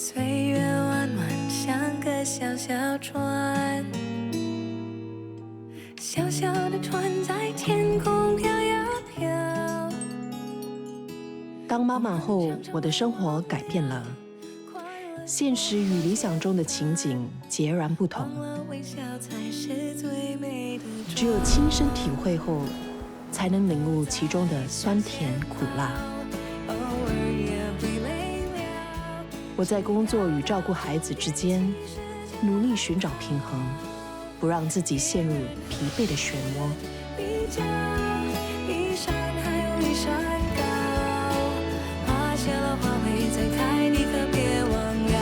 岁月弯弯像个小小船，小小的船在天空飘呀飘。当妈妈后，我的生活改变了，现实与理想中的情景截然不同。只有亲身体会后，才能领悟其中的酸甜苦辣。我在工作与照顾孩子之间，努力寻找平衡，不让自己陷入疲惫的漩涡。比较一山还有一山高，花谢了花会再开，你可别忘了，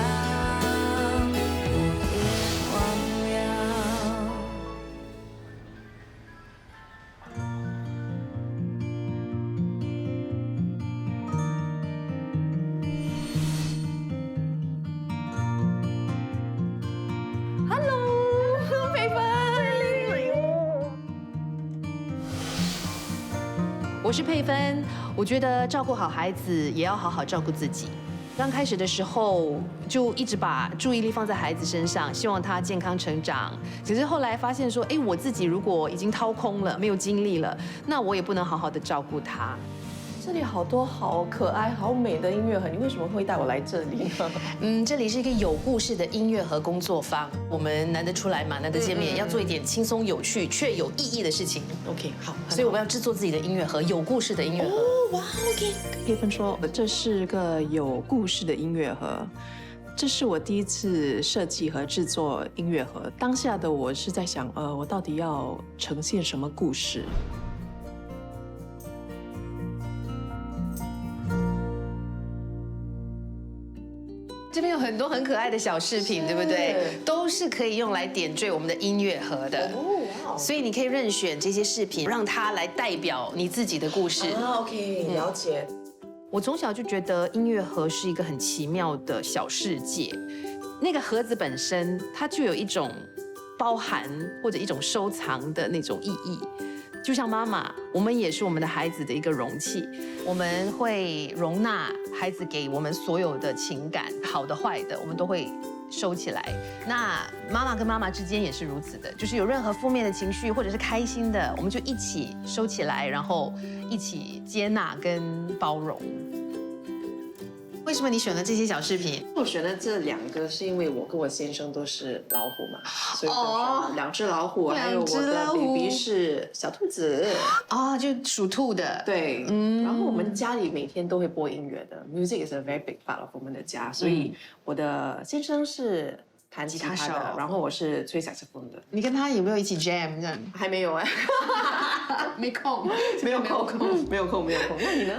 别忘了。Hello， 佩芬，我是佩芬。我觉得照顾好孩子，也要好好照顾自己。刚开始的时候，就一直把注意力放在孩子身上，希望他健康成长。可是后来发现说，我自己如果已经掏空了，没有精力了，那我也不能好好的照顾他。这里好多好可爱、好美的音乐盒，你为什么会带我来这里呢？这里是一个有故事的音乐和工作坊。我们难得出来嘛，难得见面，要做一点轻松有趣却有意义的事情。OK， 好，所以我们要制作自己的音乐盒，有故事的音乐盒。哇 ，OK。佩芬说这是个有故事的音乐盒，这是我第一次设计和制作音乐盒。当下的我是在想，我到底要呈现什么故事？这边有很多很可爱的小饰品，对不对？都是可以用来点缀我们的音乐盒的。哦，哇！所以你可以任选这些饰品，让它来代表你自己的故事。OK， 了解。我从小就觉得音乐盒是一个很奇妙的小世界，那个盒子本身它就有一种包含或者一种收藏的那种意义。就像妈妈，我们也是我们的孩子的一个容器，我们会容纳孩子给我们所有的情感，好的坏的，我们都会收起来。那妈妈跟妈妈之间也是如此的，就是有任何负面的情绪或者是开心的，我们就一起收起来，然后一起接纳跟包容。为什么你选了这些小饰品？我选的这两个是因为我跟我先生都是老虎嘛，所以就两只老虎，还有我的 baby 是小兔子就属兔的。对，然后我们家里每天都会播音乐的 ，music is a very big part of 我们的家，所以我的先生是弹吉他手，然后我是吹萨克斯风的。你跟他有没有一起 jam 这样？还没有哎，没空，没有空。那你呢？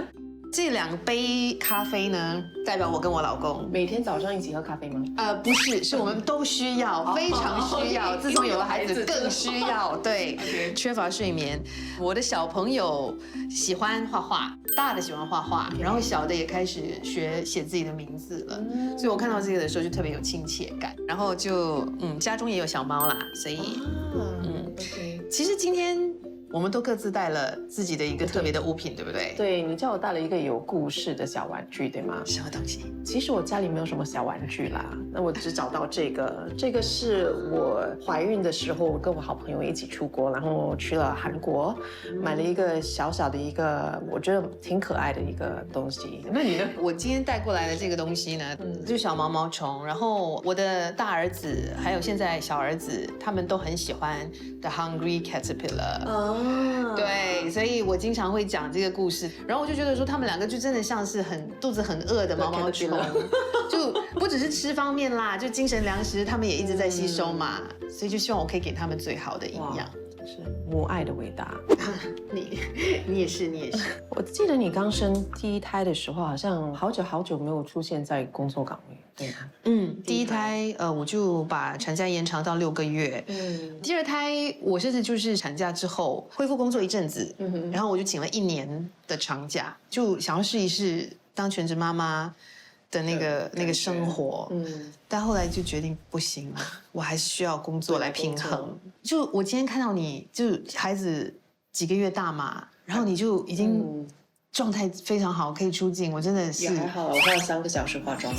这2杯咖啡呢，代表我跟我老公每天早上一起喝咖啡吗？不是，是我们都需要，非常需要。自从有了孩子，更需要。对，缺乏睡眠。我的小朋友喜欢画画，大的喜欢画画，然后小的也开始学写自己的名字了。所以我看到这个的时候就特别有亲切感。然后就家中也有小猫啦，所以其实今天我们都各自带了自己的一个特别的物品，对不对？对，你叫我带了一个有故事的小玩具，对吗？什么东西？其实我家里没有什么小玩具啦，那我只找到这个。这个是我怀孕的时候跟我好朋友一起出国，然后去了韩国，买了一个小小的一个，我觉得挺可爱的一个东西。那你呢？我今天带过来的这个东西呢，就是小毛毛虫。然后我的大儿子还有现在小儿子，他们都很喜欢 The Hungry Caterpillar。对，所以我经常会讲这个故事，然后我就觉得说他们2个就真的像是肚子很饿的毛毛虫，就不只是吃方面啦，就精神粮食他们也一直在吸收嘛，所以就希望我可以给他们最好的营养。是母爱的伟大。你也是。我记得你刚生第一胎的时候，好像好久没有出现在工作岗位，对吗？第一胎我就把产假延长到6个月。第2胎我甚至就是产假之后恢复工作一阵子，然后我就请了1年的长假，就想要试一试当全职妈妈的那个生活。但后来就决定不行了，我还是需要工作来平衡。就我今天看到你，就孩子几个月大嘛，然后你就已经状态非常好，可以出镜，我真的是也还好，我花了3个小时化妆。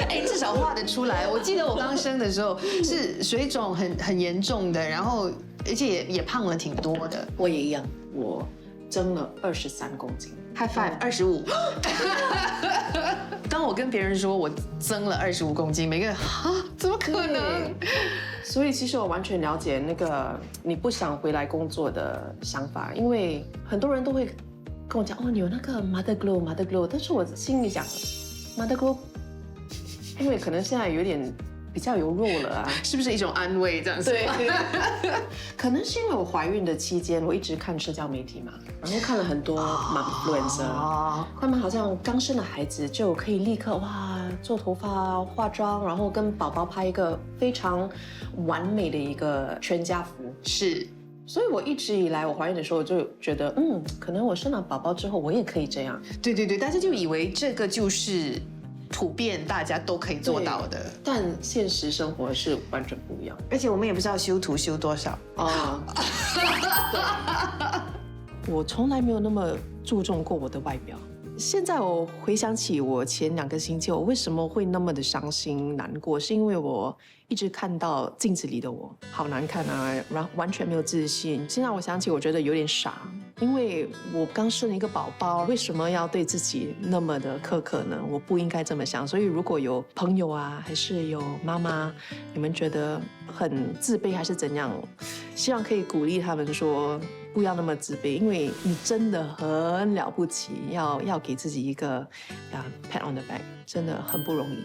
哎，至少画得出来。我记得我刚生的时候是水肿很严重的，然后而且也胖了挺多的。我也一样，我增了23公斤。High five， 25。当我跟别人说我增了25公斤，每个人啊，怎么可能？所以其实我完全了解那个你不想回来工作的想法，因为很多人都会跟我讲哦，你有那个 mother glow，mother glow， 但是我心里想 mother glow， 因为可能现在有点比较有肉了啊，是不是一种安慰这样子？对，可能是因为我怀孕的期间，我一直看社交媒体嘛，然后看了很多 influencer，他们好像刚生了孩子就可以立刻哇做头发、化妆，然后跟宝宝拍一个非常完美的一个全家福。是。所以我一直以来，我怀孕的时候就觉得，可能我生了宝宝之后，我也可以这样。对对对，大家就以为这个就是普遍大家都可以做到的，但现实生活是完全不一样。而且我们也不知道修图修多少啊。我从来没有那么注重过我的外表。现在我回想起我前2个星期，我为什么会那么的伤心难过，是因为我一直看到镜子里的我好难看啊，然后完全没有自信。现在我想起，我觉得有点傻，因为我刚生了一个宝宝，为什么要对自己那么的苛刻呢？我不应该这么想。所以如果有朋友啊，还是有妈妈，你们觉得很自卑还是怎样，希望可以鼓励他们说，不要那么自卑，因为你真的很了不起，要给自己一个pat on the back， 真的很不容易。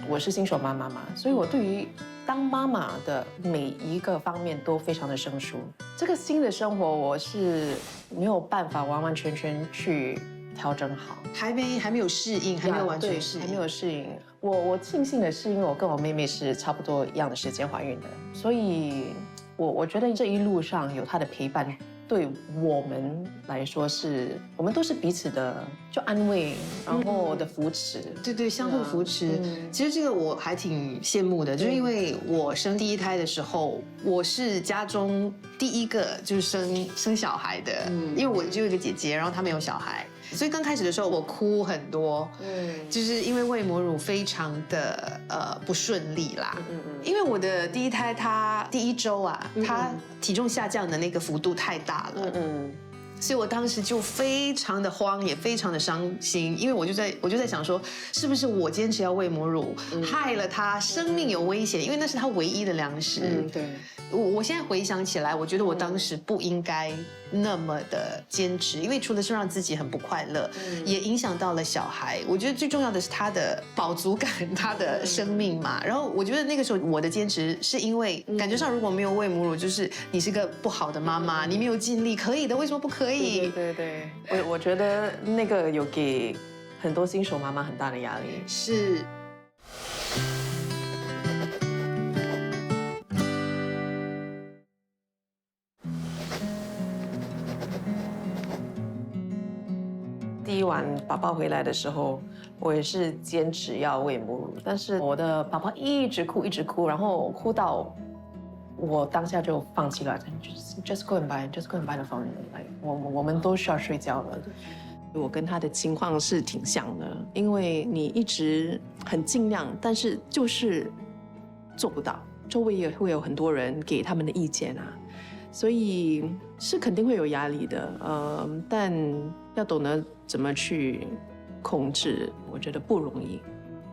我是新手妈妈嘛，所以我对于当妈妈的每一个方面都非常的生疏。这个新的生活我是没有办法完完全全去调整好，还没有适应，还没有完全适应，还没有适应。我庆幸的是，因为我跟我妹妹是差不多一样的时间怀孕的，所以我觉得这一路上有她的陪伴，对我们来说是，我们都是彼此的就安慰，然后的扶持。对对，相互扶持。其实这个我还挺羡慕的，就是因为我生第1胎的时候，我是家中第一个就是生小孩的，因为我只有一个姐姐，然后她没有小孩。所以刚开始的时候我哭很多，就是因为喂母乳非常的不顺利啦，因为我的第1胎她第1周啊，她体重下降的那个幅度太大了，所以我当时就非常的慌，也非常的伤心，因为我就在想说，是不是我坚持要喂母乳，害了她生命有危险，因为那是她唯一的粮食。对，我现在回想起来，我觉得我当时不应该那么的坚持，因为除了是让自己很不快乐，也影响到了小孩。我觉得最重要的是他的饱足感，他的生命嘛。然后我觉得那个时候我的坚持是因为感觉上如果没有喂母乳，就是你是个不好的妈妈，你没有尽力，可以的，为什么不可以？对，我觉得那个有给很多新手妈妈很大的压力。是。第一晚宝宝回来的时候，我也是坚持要喂母乳，但是我的宝宝一直哭，然后哭到我当下就放弃了 ，just go and buy the phone， 我们都需要睡觉了。我跟他的情况是挺像的，因为你一直很尽量，但是就是做不到，周围也会有很多人给他们的意见啊，所以是肯定会有压力的，但要懂得怎么去控制，我觉得不容易。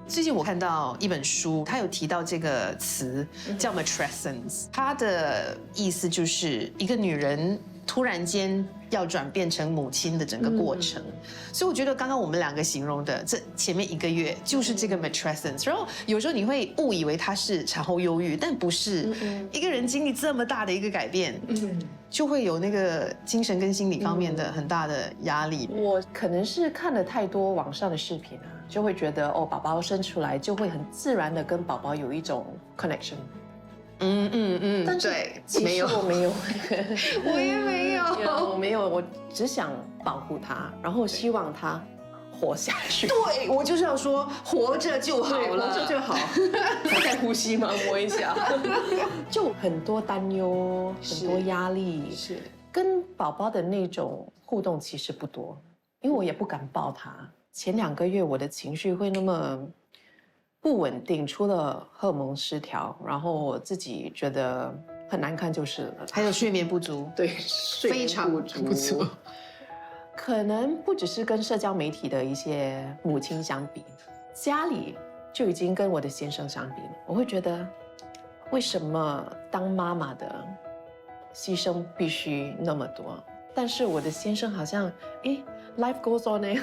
最近我看到一本书，它有提到这个词叫 matrescence， 它的意思就是一个女人突然间要转变成母亲的整个过程。所以我觉得刚刚我们2个形容的这前面1个月就是这个 matrescence， 然后有时候你会误以为它是产后忧郁，但不是。一个人经历这么大的一个改变，就会有那个精神跟心理方面的很大的压力。我可能是看了太多网上的视频啊，就会觉得哦，宝宝生出来就会很自然的跟宝宝有一种 connection。但是对，其实我没有，我也没有，我没有，我只想保护他，然后希望他活下去。对，我就是要说，活着就好了，活着就好。还在呼吸吗？摸一下。就很多担忧，很多压力，是。跟宝宝的那种互动其实不多，因为我也不敢抱他。前2个月我的情绪会那么不稳定，除了荷尔蒙失调，然后我自己觉得很难看就是了。还有睡眠不足，对，睡眠非常不足。可能不只是跟社交媒体的一些母亲相比，家里就已经跟我的先生相比了。我会觉得，为什么当妈妈的牺牲必须那么多？但是我的先生好像，life goes on 呢，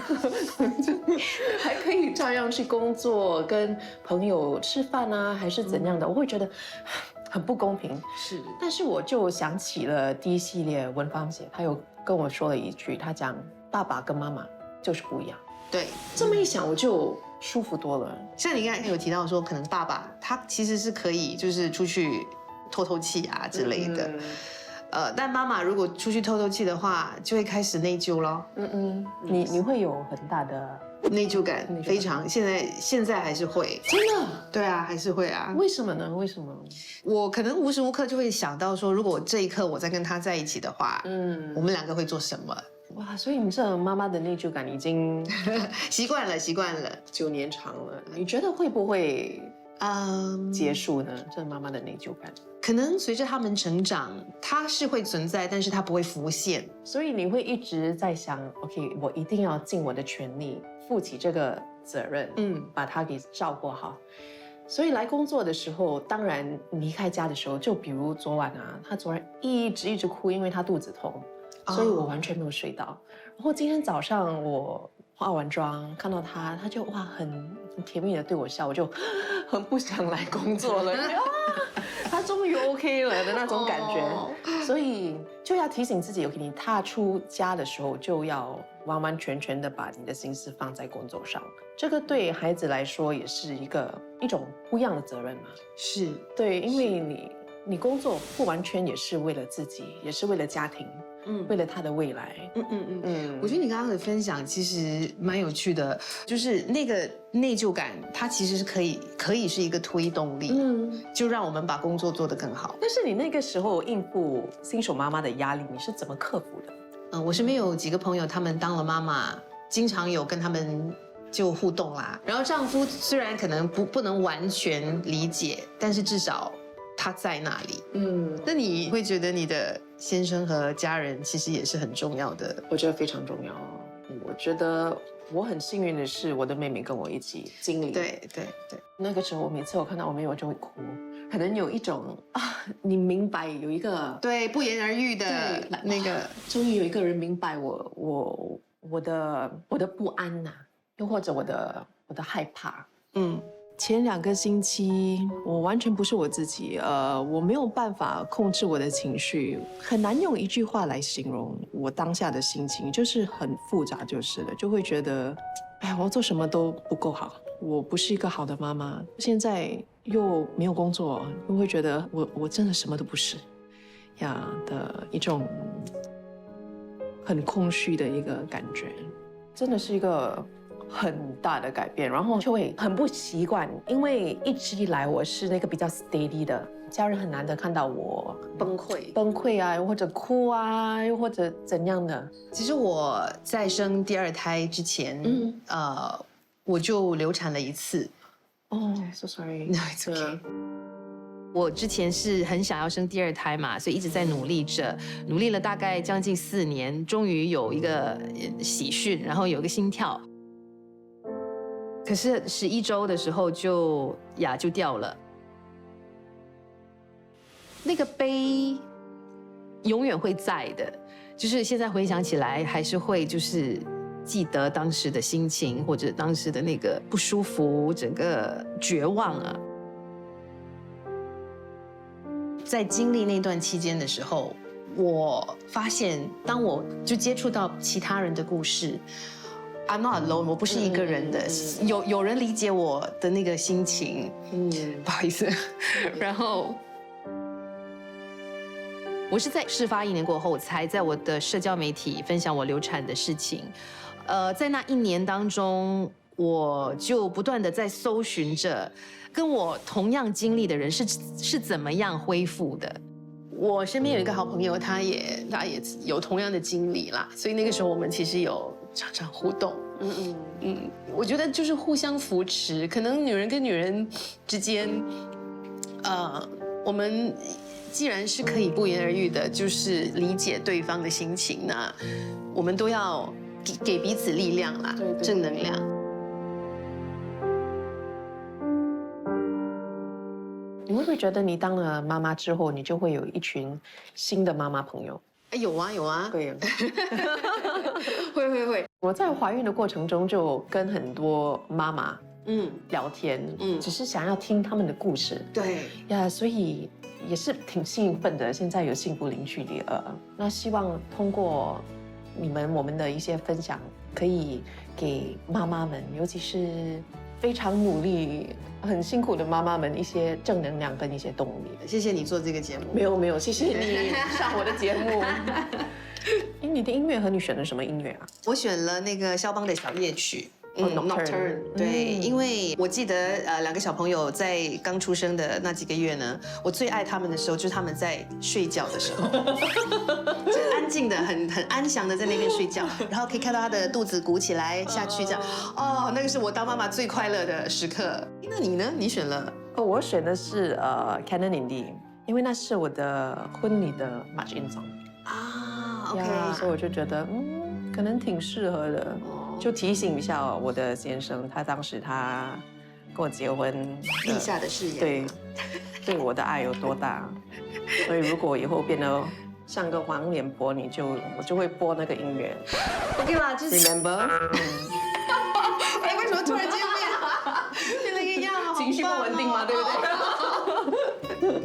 还可以照样去工作，跟朋友吃饭啊，还是怎样的？我会觉得很不公平。是，但是我就想起了第一系列文芳姐，她有跟我说了一句，她讲爸爸跟妈妈就是不一样。对，这么一想，我就舒服多了。像你刚才有提到说，可能爸爸他其实是可以就是出去透透气啊之类的。但妈妈如果出去透透气的话，就会开始内疚咯。你会有很大的内疚感，非常现在还是会。真的？对啊，还是会啊。为什么呢？为什么？我可能无时无刻就会想到说，如果这一刻我在跟他在一起的话，我们2个会做什么？哇，所以你这妈妈的内疚感已经习惯了9年长了。你觉得会不会结束呢？这妈妈的内疚感？可能随着他们成长，它是会存在，但是它不会浮现。所以你会一直在想 ，OK， 我一定要尽我的全力，负起这个责任，把他给照顾好。所以来工作的时候，当然离开家的时候，就比如昨晚啊，他昨晚一直哭，因为他肚子痛，所以我完全没有睡到。然后今天早上我化完妆看到他，他就哇很甜蜜的对我笑，我就很不想来工作了。他终于 OK 了的那种感觉，所以就要提醒自己 ，OK， 你踏出家的时候就要完完全全的把你的心思放在工作上。这个对孩子来说也是一种不一样的责任嘛。是对，因为你工作不完全也是为了自己，也是为了家庭。为了他的未来。我觉得你刚刚的分享其实蛮有趣的，就是那个内疚感，它其实是可以是一个推动力，就让我们把工作做得更好。但是你那个时候应付新手妈妈的压力，你是怎么克服的？我身边有几个朋友，他们当了妈妈，经常有跟他们就互动啦。然后丈夫虽然可能不能完全理解，但是至少他在那里。那你会觉得你的先生和家人其实也是很重要的？我觉得非常重要。我觉得我很幸运的是，我的妹妹跟我一起经历。对。那个时候，每次我看到我妹妹，我就会哭，可能有一种你明白有一个对不言而喻的那个，终于有一个人明白我的不安呐，又或者我的害怕。前2个星期，我完全不是我自己，我没有办法控制我的情绪，很难用一句话来形容我当下的心情，就是很复杂就是了，就会觉得，我做什么都不够好，我不是一个好的妈妈，现在又没有工作，又会觉得我真的什么都不是呀的一种很空虚的一个感觉，真的是一个很大的改变，然后就会很不习惯，因为一直以来我是那个比较 steady 的，家人很难得看到我崩溃啊，又或者哭啊，又或者怎样的。其实我在生第2胎之前，我就流产了1次。So sorry. No, it's okay. 我之前是很想要生第2胎嘛，所以一直在努力着，努力了大概将近4年，终于有一个喜讯，然后有一个心跳。可是11周的时候就掉了，那个悲永远会在的，就是现在回想起来还是会就是记得当时的心情，或者当时的那个不舒服，整个绝望啊。在经历那段期间的时候，我发现当我就接触到其他人的故事，I'm not alone， 我不是一个人的，有人理解我的那个心情，不好意思。然后我是在事发1年过后，才在我的社交媒体分享我流产的事情。在那1年当中，我就不断的在搜寻着跟我同样经历的人是怎么样恢复的。我身边有一个好朋友，他也有同样的经历啦，所以那个时候我们其实有常常互动。我觉得就是互相扶持，可能女人跟女人之间，我们既然是可以不言而喻的，就是理解对方的心情，那我们都要给彼此力量啦，对正能量。你会不会觉得你当了妈妈之后，你就会有一群新的妈妈朋友？有啊，对，会。我在怀孕的过程中就跟很多妈妈聊天，只是想要听他们的故事。对呀，所以也是挺兴奋的。现在有幸福零距离2，那希望通过我们的一些分享，可以给妈妈们，尤其是非常努力、很辛苦的妈妈们一些正能量跟一些动力。谢谢你做这个节目。没有，谢谢你上我的节目。你的音乐盒你选的什么音乐啊？我选了那个肖邦的小夜曲。Nocturne， 对，因为我记得2个小朋友在刚出生的那几个月呢，我最爱他们的时候就是他们在睡觉的时候，就安静的、很安详的在那边睡觉，然后可以看到他的肚子鼓起来下去这样，那个是我当妈妈最快乐的时刻。那你呢？你选了？我选的是Canon in D， 因为那是我的婚礼的 march in song。OK， 所以我就觉得可能挺适合的。就提醒一下我的先生，他当时他跟我结婚立下的誓言，对我的爱有多大。所以如果以后变得像个黄脸婆，我就会播那个音乐。OK 啦，就是 Remember。哎，为什么突然间变了一个样？情绪不稳定嘛，对不对？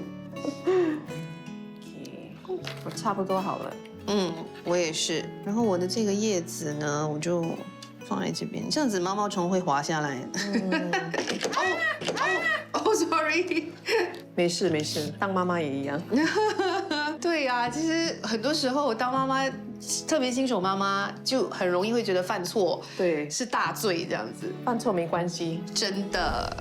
我差不多好了。我也是。然后我的这个叶子呢，我就放在这边，这样子毛毛虫会滑下来。Sorry。没事，当妈妈也一样。对呀，其实很多时候当妈妈，特别新手妈妈，就很容易会觉得犯错，对，是大罪这样子。犯错没关系，真的。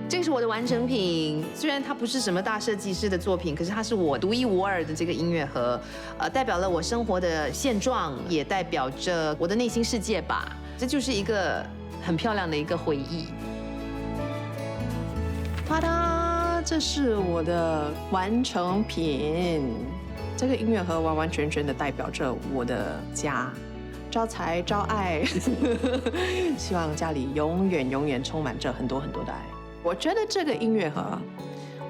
这个是我的完成品，虽然它不是什么大设计师的作品，可是它是我独一无二的这个音乐盒，代表了我生活的现状，也代表着我的内心世界吧。这就是一个很漂亮的一个回忆。啪嗒，这是我的完成品。这个音乐盒完完全全的代表着我的家，招财招爱，希望家里永远充满着很多的爱。我觉得这个音乐盒，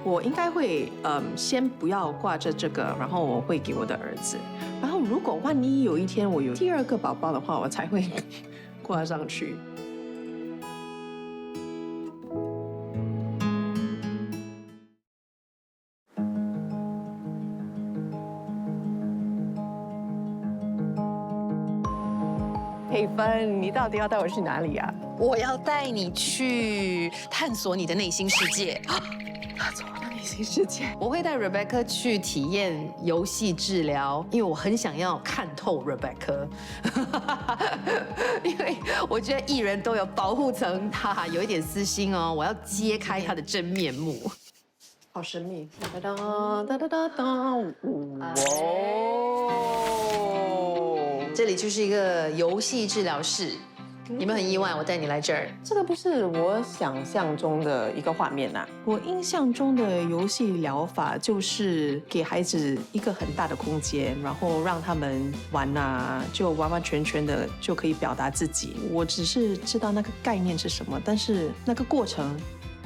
我应该会先不要挂着这个，然后我会给我的儿子。然后如果万一有一天我有第2个宝宝的话，我才会挂上去。佩芬，你到底要带我去哪里啊？我要带你去探索你的内心世界。探索我的内心世界。我会带 Rebecca 去体验游戏治疗，因为我很想要看透 Rebecca。因为我觉得艺人都有保护层，他有一点私心哦，我要揭开他的真面目。好神秘。哒哒哒哒哒哒，哇！这里就是一个游戏治疗室，有没有很意外？我带你来这儿，这个不是我想象中的一个画面呐。我印象中的游戏疗法就是给孩子一个很大的空间，然后让他们玩啊，就完完全全的就可以表达自己。我只是知道那个概念是什么，但是那个过程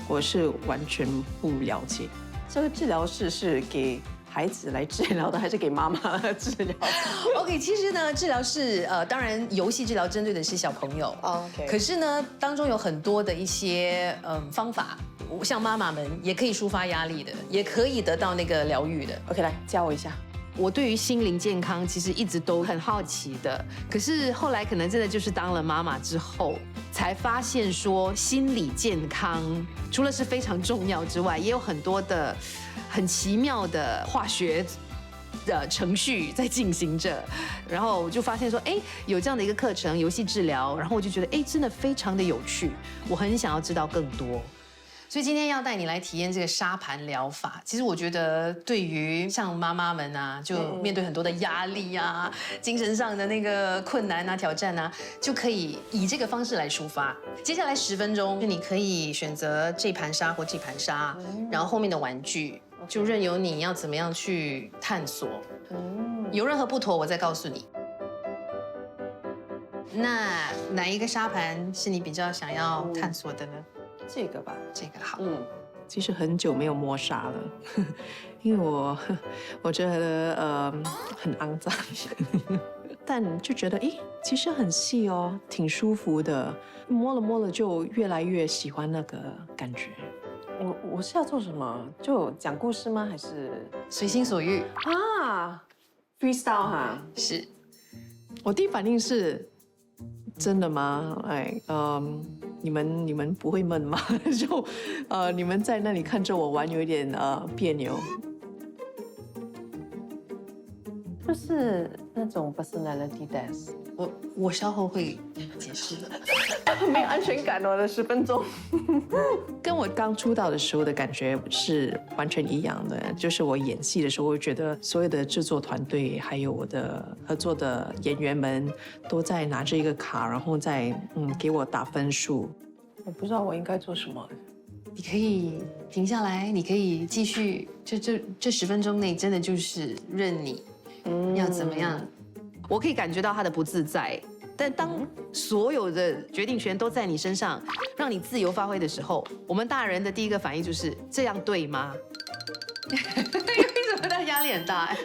我是完全不了解。这个治疗室是给孩子来治疗的，还是给妈妈来治疗？OK， 其实呢，治疗室当然游戏治疗针对的是小朋友。OK， 可是呢，当中有很多的一些方法，像妈妈们也可以抒发压力的，也可以得到那个疗愈的。OK， 来教我一下。我对于心灵健康其实一直都很好奇的，可是后来可能真的就是当了妈妈之后，才发现说心理健康除了是非常重要之外，也有很多的很奇妙的化学的程序在进行着。然后我就发现说，哎，有这样的一个课程，游戏治疗，然后我就觉得，哎，真的非常的有趣，我很想要知道更多。所以今天要带你来体验这个沙盘疗法。其实我觉得，对于像妈妈们啊，就面对很多的压力啊、精神上的那个困难啊、挑战啊，就可以以这个方式来抒发。接下来10分钟，你可以选择这盘沙或这盘沙，然后后面的玩具就任由你要怎么样去探索。有任何不妥，我再告诉你。那哪一个沙盘是你比较想要探索的呢？这个吧，这个好。其实很久没有摸沙了，因为我觉得很肮脏，但就觉得其实很细哦，挺舒服的，摸了摸了就越来越喜欢那个感觉。我是要做什么？就讲故事吗？还是随心所欲啊？freestyle 哈？是。我第一反应是，真的吗？你们不会闷吗？就你们在那里看着我玩，有一点别扭。就是那种 personality test。我稍后会解释的。没有安全感哦，那10分钟。跟我刚出道的时候的感觉是完全一样的，就是我演戏的时候，我觉得所有的制作团队还有我的合作的演员们都在拿着一个卡，然后再给我打分数。我不知道我应该做什么。你可以停下来，你可以继续，这10分钟内真的就是任你要怎么样。我可以感觉到他的不自在。但当所有的决定权都在你身上，让你自由发挥的时候，我们大人的第一个反应就是这样对吗？为什么他压力很大？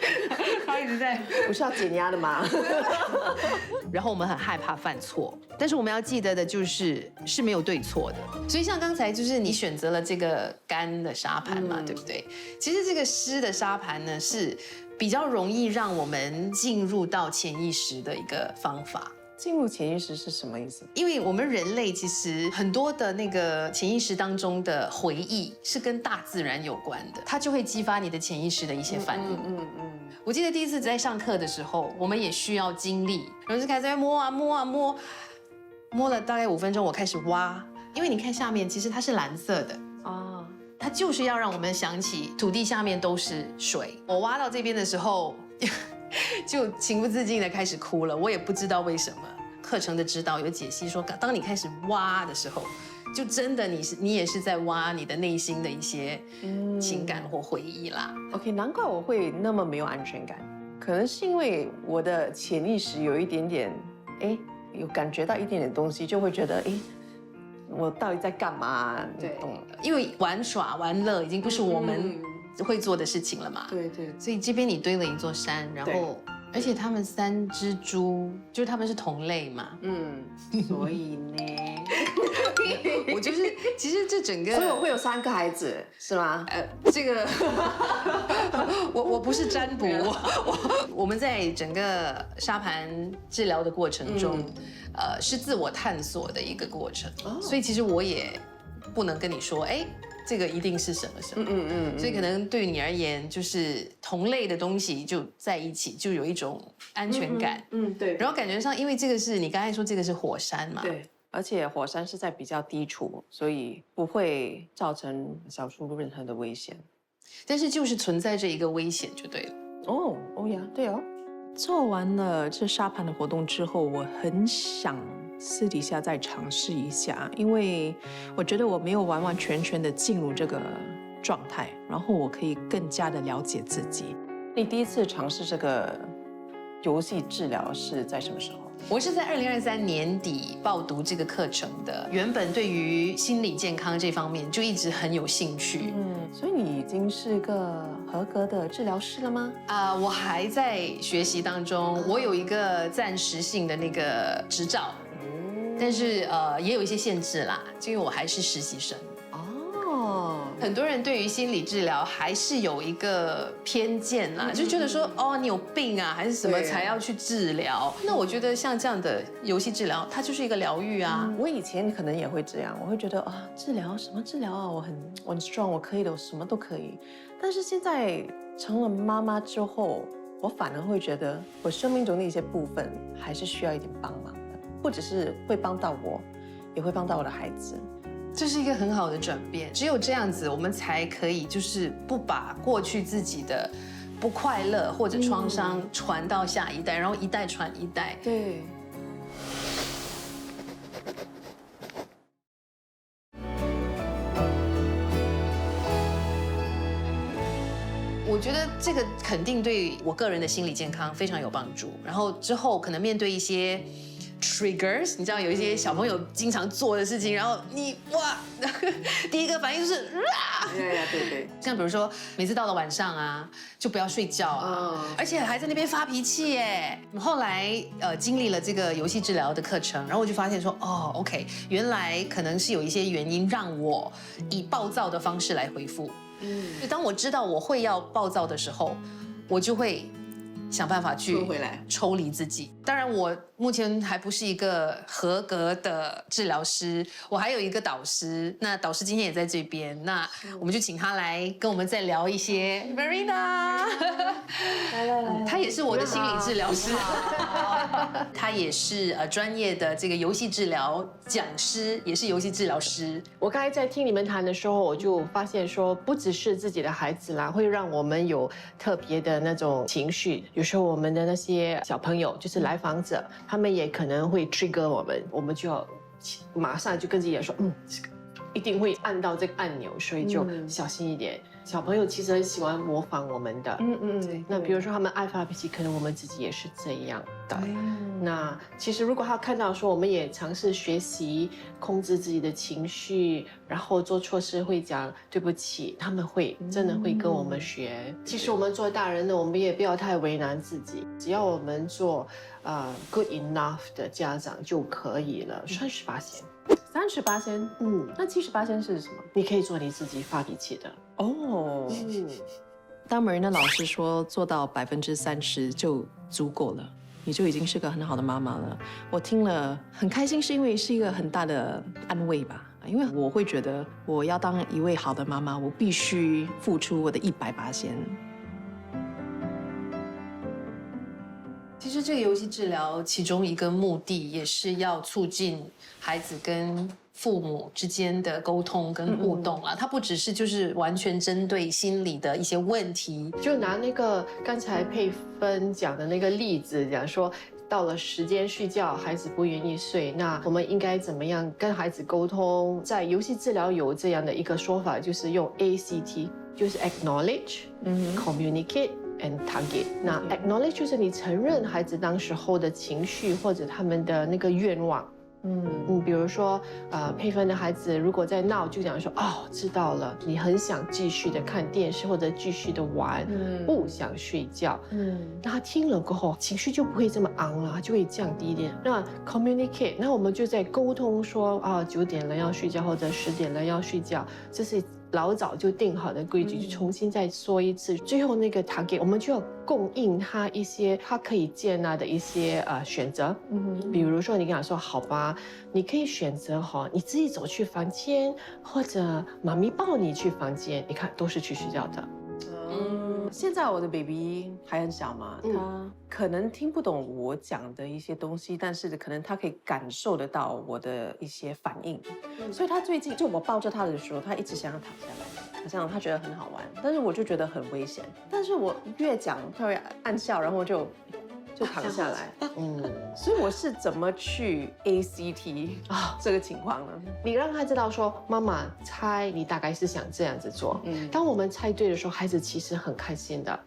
他一直在，不是要减压的吗？然后我们很害怕犯错，但是我们要记得的就是没有对错的。所以像刚才就是你选择了这个干的沙盘嘛，对不对？其实这个湿的沙盘呢是比较容易让我们进入到潜意识的一个方法。进入潜意识是什么意思？因为我们人类其实很多的那个潜意识当中的回忆是跟大自然有关的，它就会激发你的潜意识的一些反应。我记得第一次在上课的时候，我们也需要经历，然后就开始在摸啊摸啊摸，摸了大概5分钟，我开始挖，因为你看下面其实它是蓝色的啊，它就是要让我们想起土地下面都是水。我挖到这边的时候。就情不自禁的开始哭了，我也不知道为什么。课程的指导有解析说，当你开始挖的时候，就真的你也是在挖你的内心的一些情感或回忆啦。OK， 难怪我会那么没有安全感，可能是因为我的潜意识有一点点，有感觉到一点点东西，就会觉得，我到底在干嘛？对，因为玩耍玩乐已经不是我们会做的事情了嘛。对对。所以这边你堆了一座山，然后而且他们3只猪，就是他们是同类嘛。所以呢，我就是其实这整个，所以我会有3个孩子是吗？这个我不是占卜，我们在整个沙盘治疗的过程中，是自我探索的一个过程。所以其实我也不能跟你说，这个一定是什么什么，所以可能对于你而言，就是同类的东西就在一起，就有一种安全感。对。然后感觉上，因为这个是你刚才说这个是火山嘛，对，而且火山是在比较低处，所以不会造成小树任何的危险。但是就是存在着一个危险就对了。哦呀，对哦。做完了这沙盘的活动之后，我很想私底下再尝试一下，因为我觉得我没有完完全全的进入这个状态，然后我可以更加的了解自己。你第一次尝试这个游戏治疗是在什么时候？我是在2023年底报读这个课程的，原本对于心理健康这方面就一直很有兴趣。所以你已经是个合格的治疗师了吗？我还在学习当中，我有一个暂时性的那个执照，但是也有一些限制啦，因为我还是实习生。很多人对于心理治疗还是有一个偏见啦，就觉得说你有病啊，还是什么才要去治疗。那我觉得像这样的游戏治疗，它就是一个疗愈啊。我以前可能也会这样，我会觉得治疗什么治疗啊，我很 strong， 我可以的，我什么都可以。但是现在成了妈妈之后，我反而会觉得我生命中的一些部分还是需要一点帮忙的，或者是会帮到我，也会帮到我的孩子。这是一个很好的转变，只有这样子，我们才可以就是不把过去自己的不快乐或者创伤传到下一代，然后一代传一代。对。我觉得这个肯定对我个人的心理健康非常有帮助。然后之后可能面对一些 triggers， 你知道有一些小朋友经常做的事情，然后你哇，第一个反应就是啊，对，像比如说每次到了晚上啊，就不要睡觉啊，而且还在那边发脾气耶。后来经历了这个游戏治疗的课程，然后我就发现说，哦 ，OK， 原来可能是有一些原因让我以暴躁的方式来回复。就当我知道我会要暴躁的时候，我就会想办法去抽离自己。当然，我目前还不是一个合格的治疗师，我还有一个导师。那导师今天也在这边，那我们就请他来跟我们再聊一些。Marina， 来，他也是我的心理治疗师，他也是专业的这个游戏治疗讲师，也是游戏治疗师。我刚才在听你们谈的时候，我就发现说，不只是自己的孩子啦，会让我们有特别的那种情绪。有时候我们的那些小朋友，就是来访者，他们也可能会 trigger 我们就要马上就跟自己说，一定会按到这个按钮，所以就小心一点。小朋友其实很喜欢模仿我们的，那比如说他们爱发脾气，可能我们自己也是这样的。那其实如果他看到说我们也尝试学习控制自己的情绪，然后做错事会讲对不起，他们会真的会跟我们学。其实我们做大人的，我们也不要太为难自己，只要我们做good enough 的家长就可以了，38%。38%，那78%是什么？你可以做你自己发脾气的哦。当 Marina 老师说做到30%就足够了，你就已经是个很好的妈妈了。我听了很开心，是因为是一个很大的安慰吧。因为我会觉得我要当一位好的妈妈，我必须付出我的100%。其实这个游戏治疗其中一个目的也是要促进孩子跟父母之间的沟通跟互动啦。它不只是就是完全针对心理的一些问题。就拿那个刚才佩芬讲的那个例子讲说，到了时间睡觉，孩子不愿意睡，那我们应该怎么样跟孩子沟通？在游戏治疗有这样的一个说法，就是用 ACT， 就是 acknowledge、communicate。and target。那 acknowledge 就是你承认孩子当时候的情绪或者他们的那个愿望。比如说佩芬的孩子如果在闹，就讲说哦，知道了，你很想继续的看电视或者继续的玩，不想睡觉。那他听了过后，情绪就不会这么昂了，就会降低一点。那 communicate， 那我们就在沟通说9点了要睡觉，或者10点了要睡觉，这是老早就定好的规矩，就重新再说一次。最后那个 target， 我们就要供应他一些他可以接纳的一些选择。比如说你跟他说，好吧，你可以选择你自己走去房间，或者妈咪抱你去房间，你看都是去睡觉的。现在我的 baby 还很小嘛，他可能听不懂我讲的一些东西，但是可能他可以感受得到我的一些反应，所以他最近就我抱着他的时候，他一直想要躺下来，好像他觉得很好玩，但是我就觉得很危险，但是我越讲他会暗笑，然后就躺下来。所以我是怎么去 ACT 这个情况呢？你让他知道说，妈妈猜你大概是想这样子做。当我们猜对的时候，孩子其实很开心的。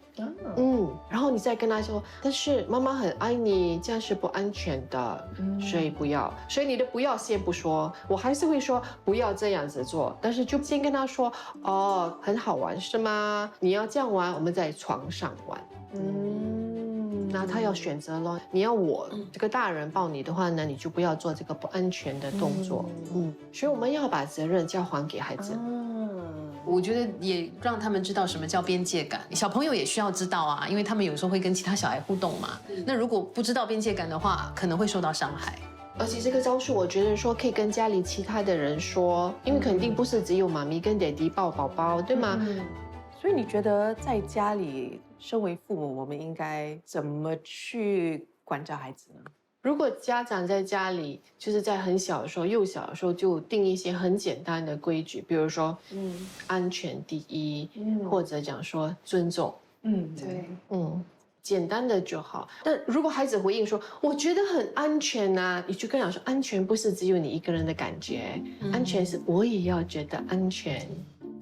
然后你再跟他说，但是妈妈很爱你，这样是不安全的，所以不要。所以你的不要先不说，我还是会说不要这样子做，但是就先跟他说，哦，很好玩是吗？你要这样玩，我们在床上玩。那他要选择咯，你要我这个大人抱你的话呢，你就不要做这个不安全的动作。所以我们要把责任交还给孩子。我觉得也让他们知道什么叫边界感，小朋友也需要知道啊，因为他们有时候会跟其他小孩互动嘛。那如果不知道边界感的话，可能会受到伤害。而且这个招数，我觉得说可以跟家里其他的人说，因为肯定不是只有妈咪跟爹地抱宝宝，对吗？所以你觉得在家里，身为父母，我们应该怎么去管教孩子呢？如果家长在家里，就是在很小的时候、幼小的时候就定一些很简单的规矩，比如说，安全第一，或者讲说尊重，对，简单的就好。但如果孩子回应说我觉得很安全啊，你就跟他讲说，安全不是只有你一个人的感觉，安全是我也要觉得安全。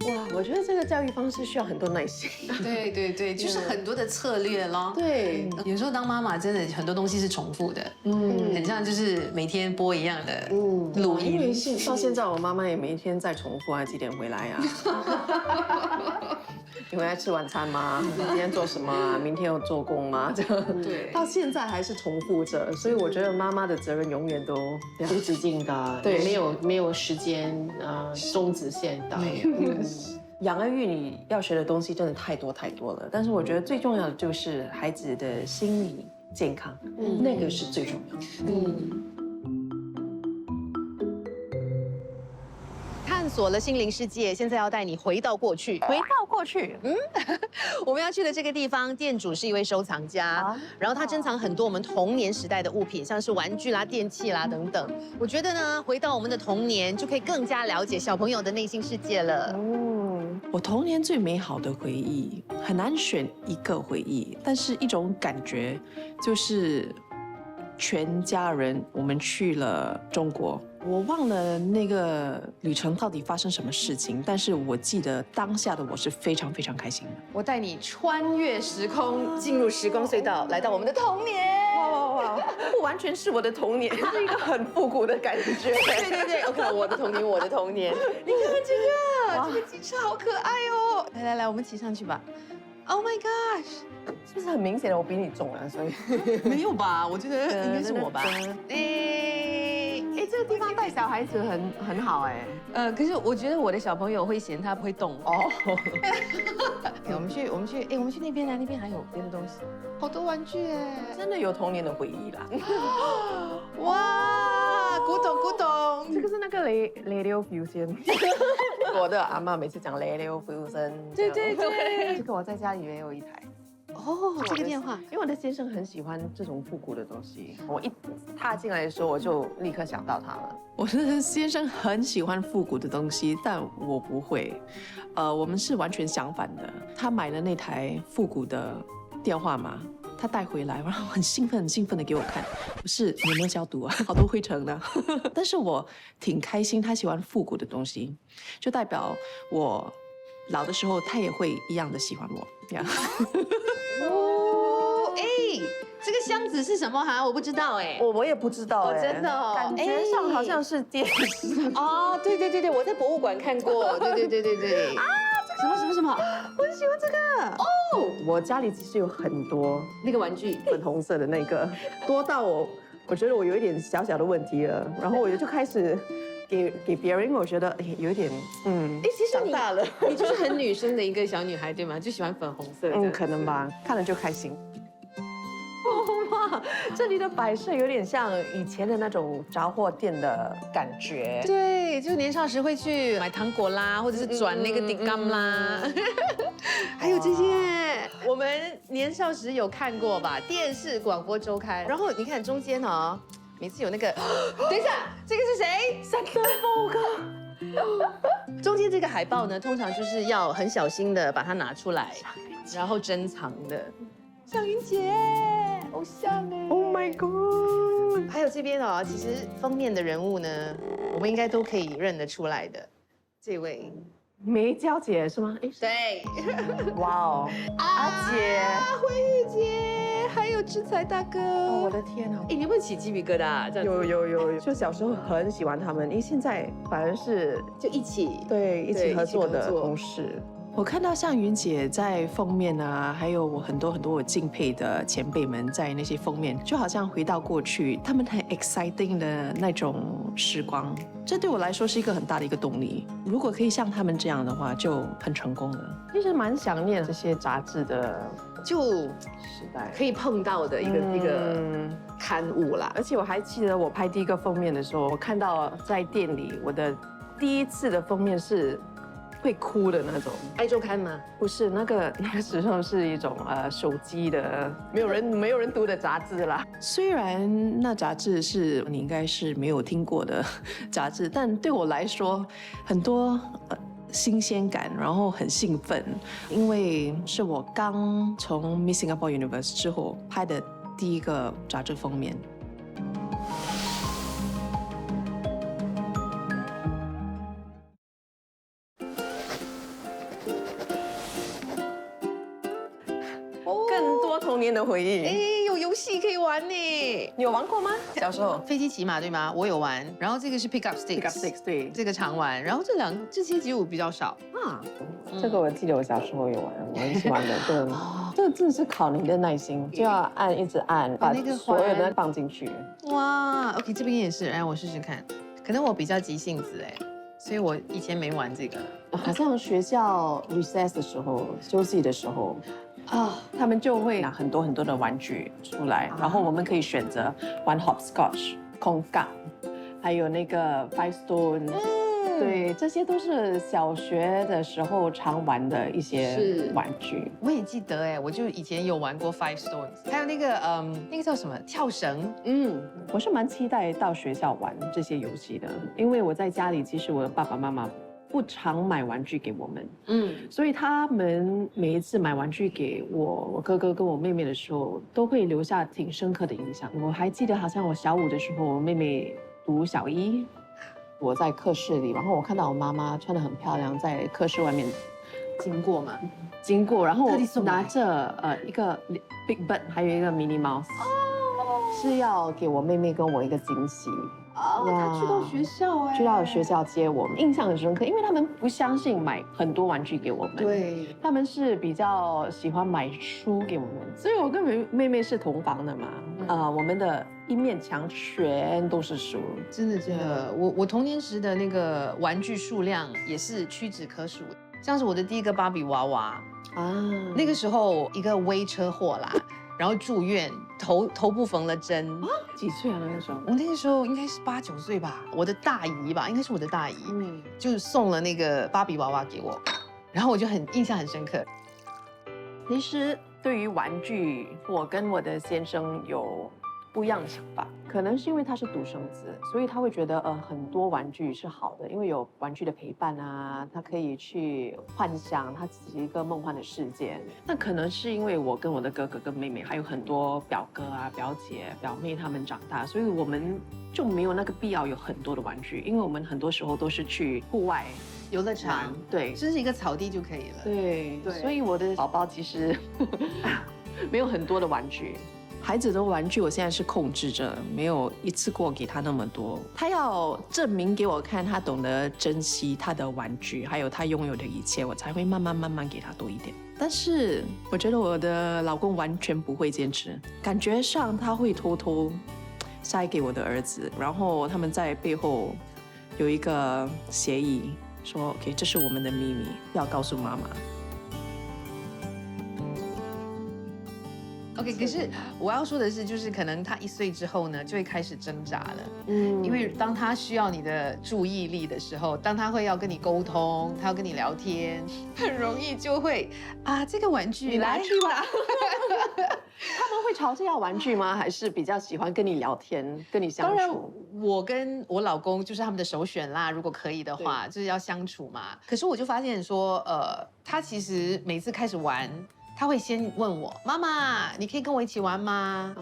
哇，我觉得这个教育方式需要很多耐心。对对对，就是很多的策略咯。对，有时候当妈妈真的很多东西是重复的，很像就是每天播一样的录因为音。到现在我妈妈也每一天在重复啊，几点回来啊？你回来吃晚餐吗？你今天做什么啊？明天有做工吗？这样对到现在还是重复着，所以我觉得妈妈的责任永远都无止境的，对没有时间终止线的。养儿育女要学的东西真的太多太多了，但是我觉得最重要的就是孩子的心理健康，那个是最重要的。探索了心灵世界，现在要带你回到过去。回到过去，我们要去的这个地方，店主是一位收藏家，然后他珍藏很多我们童年时代的物品，像是玩具啦、电器啦等等。我觉得呢，回到我们的童年，就可以更加了解小朋友的内心世界了。我童年最美好的回忆很难选一个回忆，但是一种感觉就是全家人我们去了中国。我忘了那个旅程到底发生什么事情，但是我记得当下的我是非常非常开心的。我带你穿越时空，进入时光隧道，来到我们的童年。哇，不完全是我的童年，是一个很复古的感觉。对对对 ，OK， 我的童年，我的童年。你看看这个，这个机车好可爱哦！来来来，我们骑上去吧。Oh my gosh！是不是很明显的我比你重啊？所以没有吧？我觉得应该是我吧。这个地方带小孩子很好哎。可是我觉得我的小朋友会嫌它不会动哦。我们去，我们去那边来，那边还有别的东西，好多玩具哎，真的有童年的回忆啦。哇，古董，这个是那个Radio Fusion， 我的阿嬷每次讲 Radio Fusion。对对对。这个我在家里也有一台。哦，这个电话，因为我的先生很喜欢这种复古的东西，我一踏进来的时候我就立刻想到他了。我的先生很喜欢复古的东西，但我不会。我们是完全相反的。他买了那台复古的电话嘛，他带回来，然后很兴奋的给我看，不是有没有消毒啊？好多灰尘呢。但是我挺开心，他喜欢复古的东西，就代表我老的时候他也会一样的喜欢我。哦，哎，这个箱子是什么哈？我不知道哎。我也不知道哎，真的哦，感觉上好像是电视。哦，对对对对，我在博物馆看过。对啊，什么？我很喜欢这个哦。我家里其实有很多那个玩具，粉红色的那个，多到我觉得我有一点小小的问题了，然后我就开始给别人，我觉得有一点其实长大了，你就是很女生的一个小女孩对吗？就喜欢粉红色。可能吧，看了就开心。哇，这里的摆设有点像以前的那种杂货店的感觉。对，就年少时会去买糖果啦，或者是转那个底缸啦，还有这些，我们年少时有看过吧？电视广播周刊，然后你看中间哦，每次有那个，等一下，这个是谁？三德报告。中间这个海报呢，通常就是要很小心的把它拿出来，然后珍藏的。向云姐，偶像哎 ！Oh my god！ 还有这边哦，其实封面的人物呢，我们应该都可以认得出来的。这位梅娇姐是吗？对，哇哦，阿姐，慧玉姐，还有志才大哥。我的天啊！你会起鸡皮疙瘩？有，就小时候很喜欢他们，现在反而是就一起一起合作的同事。我看到向云姐在封面啊，还有我很多我敬佩的前辈们在那些封面，就好像回到过去，他们很 exciting 的那种时光。这对我来说是一个很大的一个动力。如果可以像他们这样的话，就很成功了。其实蛮想念这些杂志的时代可以碰到的一个刊物啦。而且我还记得我拍第一个封面的时候，我看到在店里我的第一次的封面是会哭的那种。爱周刊吗？不是那个时候是一种手机的，没有人读的杂志啦。虽然那杂志是你应该是没有听过的杂志，但对我来说很多新鲜感，然后很兴奋，因为是我刚从 Miss Singapore Universe 之后拍的第一个杂志封面。更多童年的回忆。哎，有游戏可以玩呢。你有玩过吗？小时候飞机骑马对吗？我有玩。然后这个是 pick up sticks， Pick Up Sticks 对。这个常玩。然后这些其实我比较少。啊，这个我记得我小时候有玩，我很喜欢的。对，这真的是考你的耐心，就要一直按，把那个所有的放进去。哇 ，OK， 这边也是，让我试试看。可能我比较急性子哎，所以我以前没玩这个。好像学校 recess 的时候，休息的时候。他们就会拿很多的玩具出来，然后我们可以选择玩 hopscotch、空杠，还有那个 five stone。对，这些都是小学的时候常玩的一些玩具。我也记得哎，我就以前有玩过 Five Stones， 还有那个叫什么跳绳。我是蛮期待到学校玩这些游戏的，因为我在家里其实我的爸爸妈妈不常买玩具给我们，所以他们每一次买玩具给我哥哥跟我妹妹的时候，都会留下挺深刻的印象。我还记得好像我小5的时候，我妹妹读小1。我在课室里，然后我看到我妈妈穿得很漂亮，在课室外面经过，然后拿着一个 Big Bird， 还有一个 Minnie Mouse，是要给我妹妹跟我一个惊喜。他去到学校哎，去到学校接我们，印象很深刻，因为他们不相信买很多玩具给我们，对，他们是比较喜欢买书给我们，所以我跟妹妹是同房的嘛，我们的一面墙全都是书，真的，我童年时的那个玩具数量也是屈指可数，像是我的第一个芭比娃娃那个时候一个微车祸啦。然后住院，头部缝了针。几岁啊？那个时候？我那个时候应该是8、9岁吧。我的大姨吧，应该是我的大姨，就送了那个芭比娃娃给我，然后我就印象很深刻。其实对于玩具，我跟我的先生有不一样的想法，可能是因为他是独生子，所以他会觉得很多玩具是好的，因为有玩具的陪伴啊，他可以去幻想他自己一个梦幻的世界。那可能是因为我跟我的哥哥跟妹妹，还有很多表哥啊、表姐、表妹他们长大，所以我们就没有那个必要有很多的玩具，因为我们很多时候都是去户外游乐场，对，就是一个草地就可以了。对，所以我的宝宝其实没有很多的玩具。孩子的玩具，我现在是控制着，没有一次过给他那么多。他要证明给我看，他懂得珍惜他的玩具，还有他拥有的一切，我才会慢慢给他多一点。但是我觉得我的老公完全不会坚持，感觉上他会偷偷塞给我的儿子，然后他们在背后有一个协议，说 OK， 这是我们的秘密，不要告诉妈妈。OK， 可是我要说的是，就是可能他1岁之后呢，就会开始挣扎了。因为当他需要你的注意力的时候，当他会要跟你沟通，他要跟你聊天，很容易就会这个玩具你拿去吧。他们会吵着要玩具吗？还是比较喜欢跟你聊天，跟你相处？当然，我跟我老公就是他们的首选啦。如果可以的话，就是要相处嘛。可是我就发现说，他其实每次开始玩。他会先问我妈妈，你可以跟我一起玩吗？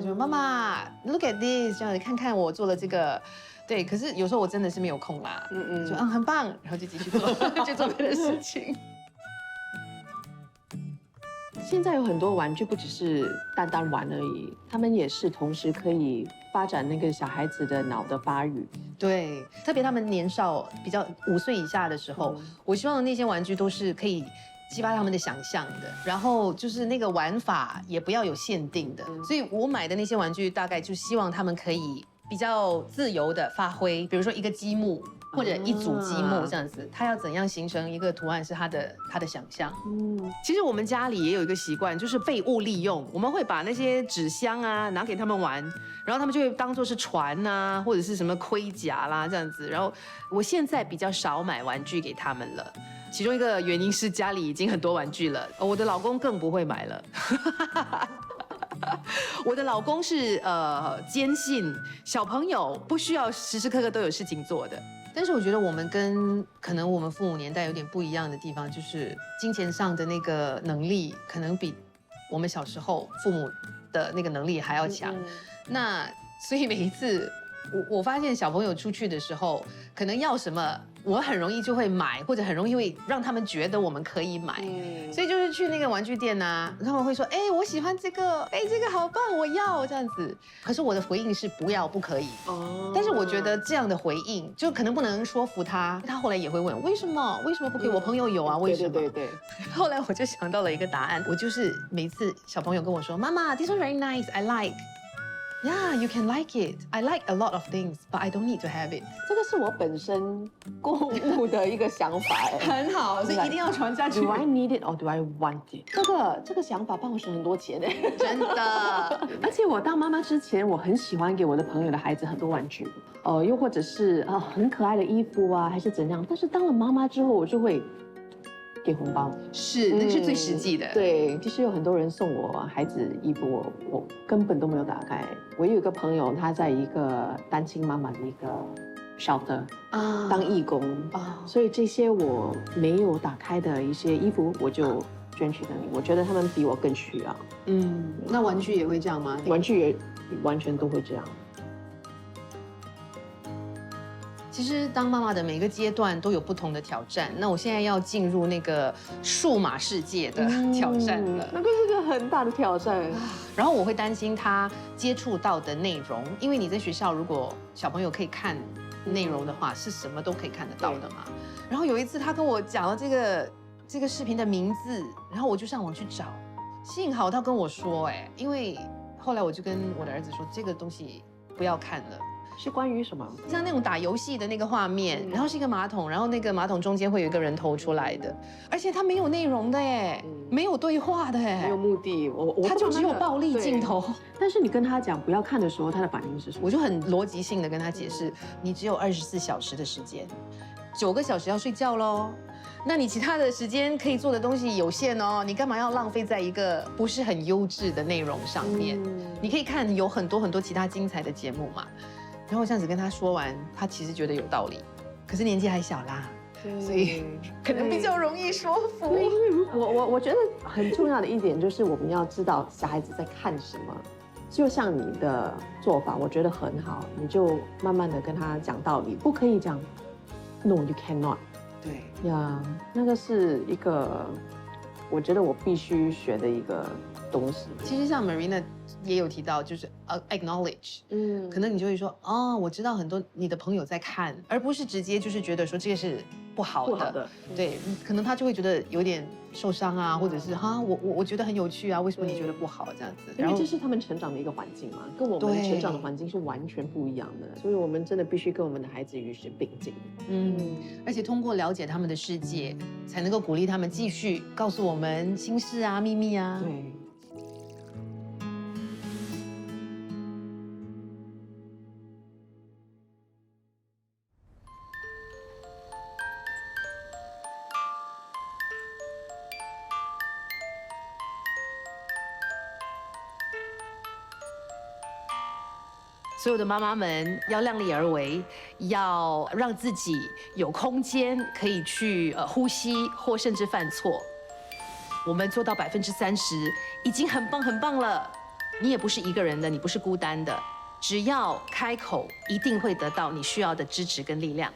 就妈妈 ，look at this， 这样你看看我做了这个，对。可是有时候我真的是没有空啦，就很棒，然后就继续做，就做别的事情。现在有很多玩具不只是单玩而已，他们也是同时可以发展那个小孩子的脑的发育。对，特别他们年少比较5岁以下的时候，我希望那些玩具都是可以。激发他们的想象的，然后就是那个玩法也不要有限定的，所以我买的那些玩具大概就希望他们可以比较自由的发挥，比如说一个积木或者一组积木这样子，他要怎样形成一个图案是他的想象。其实我们家里也有一个习惯，就是废物利用，我们会把那些纸箱拿给他们玩，然后他们就会当作是船啊，或者是什么盔甲啦这样子。然后我现在比较少买玩具给他们了。其中一个原因是家里已经很多玩具了，我的老公更不会买了。我的老公是坚信小朋友不需要时时刻刻都有事情做的。但是我觉得我们跟可能我们父母年代有点不一样的地方，就是金钱上的那个能力可能比我们小时候父母的那个能力还要强。那所以每一次我发现小朋友出去的时候，可能要什么，我很容易就会买，或者很容易会让他们觉得我们可以买。所以就是去那个玩具店啊，他们会说，哎，我喜欢这个，哎，这个好棒，我要这样子。可是我的回应是不要，不可以。但是我觉得这样的回应就可能不能说服他，他后来也会问为什么不可以？我朋友有啊，为什么？对。后来我就想到了一个答案，我就是每次小朋友跟我说，妈妈 ，this one very nice, I like。Yeah, you can like it. I like a lot of things, but I don't need to have it. 这个是我本身购物的一个想法，很好，所以一定要传下去。 Do I need it or do I want it？ 这个想法帮我省很多钱哎，真的。而且我当妈妈之前，我很喜欢给我的朋友的孩子很多玩具，又或者是很可爱的衣服啊，还是怎样。但是当了妈妈之后，我就会给红包，是，那是最实际的。对，其实有很多人送我孩子衣服，我根本都没有打开。我有一个朋友，他在一个单亲妈妈的一个 shelter 当义工所以这些我没有打开的一些衣服，我就捐去那里。我觉得他们比我更需要。那玩具也会这样吗？玩具也完全都会这样。其实当妈妈的每个阶段都有不同的挑战。那我现在要进入那个数码世界的挑战了，那个是个很大的挑战。然后我会担心他接触到的内容，因为你在学校如果小朋友可以看内容的话，是什么都可以看得到的嘛。然后有一次他跟我讲了这个视频的名字，然后我就上网去找，幸好他跟我说，因为后来我就跟我的儿子说，这个东西不要看了。是关于什么？像那种打游戏的那个画面，然后是一个马桶，然后那个马桶中间会有一个人头出来的，而且它没有内容的没有对话的没有目的，它就只有暴力镜头。但是你跟他讲不要看的时候，他的反应是什么？我就很逻辑性的跟他解释，你只有24小时的时间，9个小时要睡觉喽。那你其他的时间可以做的东西有限哦，你干嘛要浪费在一个不是很优质的内容上面？你可以看有很多其他精彩的节目嘛。然后这样子跟他说完，他其实觉得有道理，可是年纪还小啦，所以可能比较容易说服。因为我觉得很重要的一点就是我们要知道小孩子在看什么。就像你的做法，我觉得很好，你就慢慢的跟他讲道理，不可以讲 No, you cannot。对呀，那个是一个我觉得我必须学的一个东西。其实像 Marina 也有提到，就是acknowledge，可能你就会说，哦，我知道很多你的朋友在看，而不是直接就是觉得说这个是不好的，对，可能他就会觉得有点受伤啊，或者是我觉得很有趣啊，为什么你觉得不好这样子？因为这是他们成长的一个环境嘛，跟我们成长的环境是完全不一样的，所以我们真的必须跟我们的孩子与时并进。而且通过了解他们的世界，才能够鼓励他们继续告诉我们心事啊、秘密啊。对。所有的妈妈们要量力而为，要让自己有空间可以去呼吸，或甚至犯错。我们做到30%，已经很棒很棒了。你也不是一个人的，你不是孤单的，只要开口，一定会得到你需要的支持跟力量。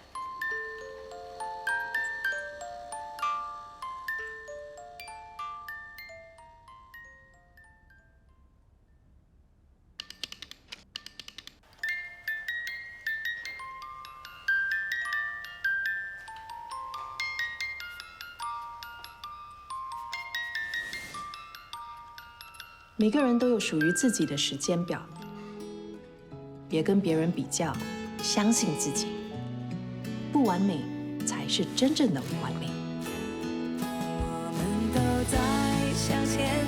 每个人都有属于自己的时间表，别跟别人比较，相信自己，不完美才是真正的完美。我们都在向前